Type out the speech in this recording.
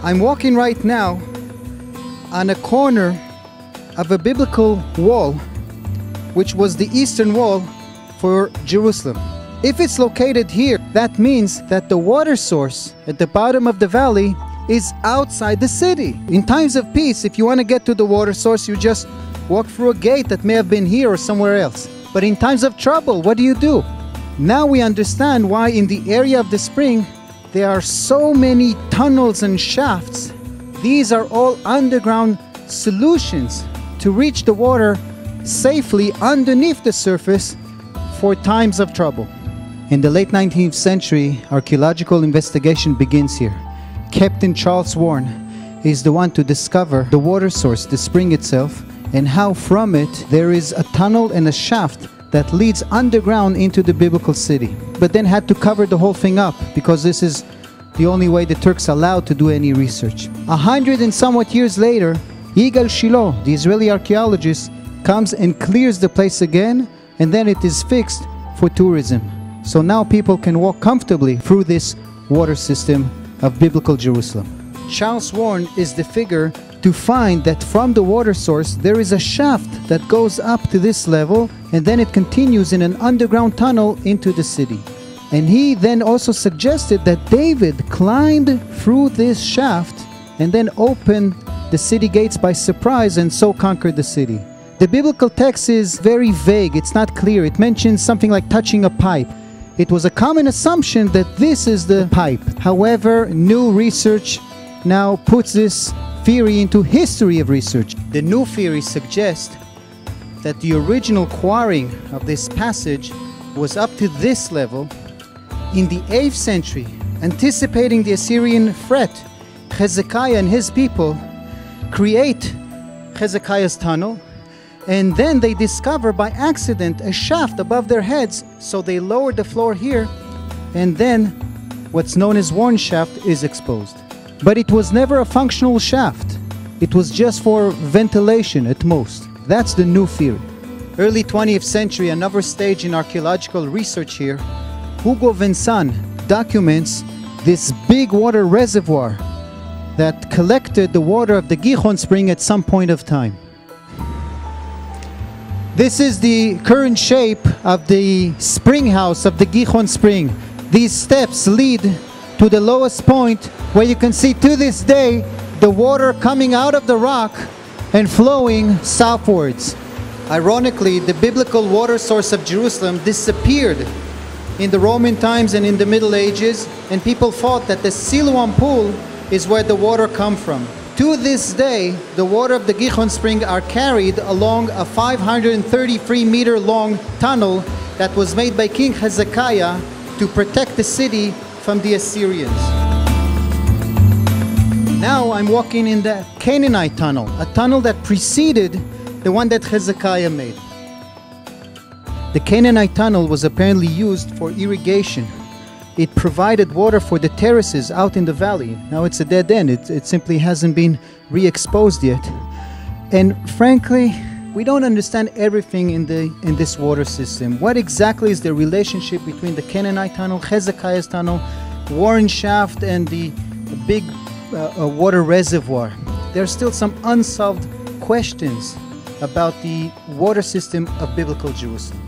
I'm walking right now on a corner of a biblical wall, which was the eastern wall for Jerusalem. If it's located here, that means that the water source at the bottom of the valley is outside the city. In times of peace, if you want to get to the water source, you just walk through a gate that may have been here or somewhere else. But in times of trouble, what do? Now we understand why in the area of the spring there are so many tunnels and shafts. These are all underground solutions to reach the water safely underneath the surface for times of trouble. In the late 19th century, archaeological investigation begins here. Captain Charles Warren is the one to discover the water source, the spring itself, and how from it there is a tunnel and a shaft that leads underground into the biblical city. But then had to cover the whole thing up because this is the only way the Turks allowed to do any research. 100 and somewhat years later, Yigal Shiloh, the Israeli archaeologist, comes and clears the place again, and then it is fixed for tourism. So now people can walk comfortably through this water system of biblical Jerusalem. Charles Warren is the figure to find that from the water source there is a shaft that goes up to this level, and then it continues in an underground tunnel into the city. And he then also suggested that David climbed through this shaft and then opened the city gates by surprise and so conquered the city. The biblical text is very vague, it's not clear. It mentions something like touching a pipe. It was a common assumption that this is the pipe. However, new research now puts this theory into history of research. The new theory suggests that the original quarrying of this passage was up to this level in the 8th century. Anticipating the Assyrian threat, Hezekiah and his people create Hezekiah's tunnel, and then they discover by accident a shaft above their heads, so they lower the floor here, and then what's known as Warren shaft is exposed. But it was never a functional shaft. It was just for ventilation at most. That's the new theory. Early 20th century, another stage in archaeological research here, Hugo Vincent documents this big water reservoir that collected the water of the Gihon spring at some point of time. This is the current shape of the spring house of the Gihon spring. These steps lead to the lowest point where you can see to this day the water coming out of the rock and flowing southwards. Ironically, the biblical water source of Jerusalem disappeared in the Roman times and in the Middle Ages, and people thought that the Siloam pool is where the water come from. To this day, the water of the Gihon spring are carried along a 533-meter long tunnel that was made by King Hezekiah to protect the city from the Assyrians. Now I'm walking in the Canaanite tunnel, a tunnel that preceded the one that Hezekiah made. The Canaanite tunnel was apparently used for irrigation. It provided water for the terraces out in the valley. Now it's a dead end. It simply hasn't been re-exposed yet. And frankly, we don't understand everything in this water system. What exactly is the relationship between the Canaanite tunnel, Hezekiah's tunnel, Warren shaft, and the big water reservoir? There are still some unsolved questions about the water system of biblical Jerusalem.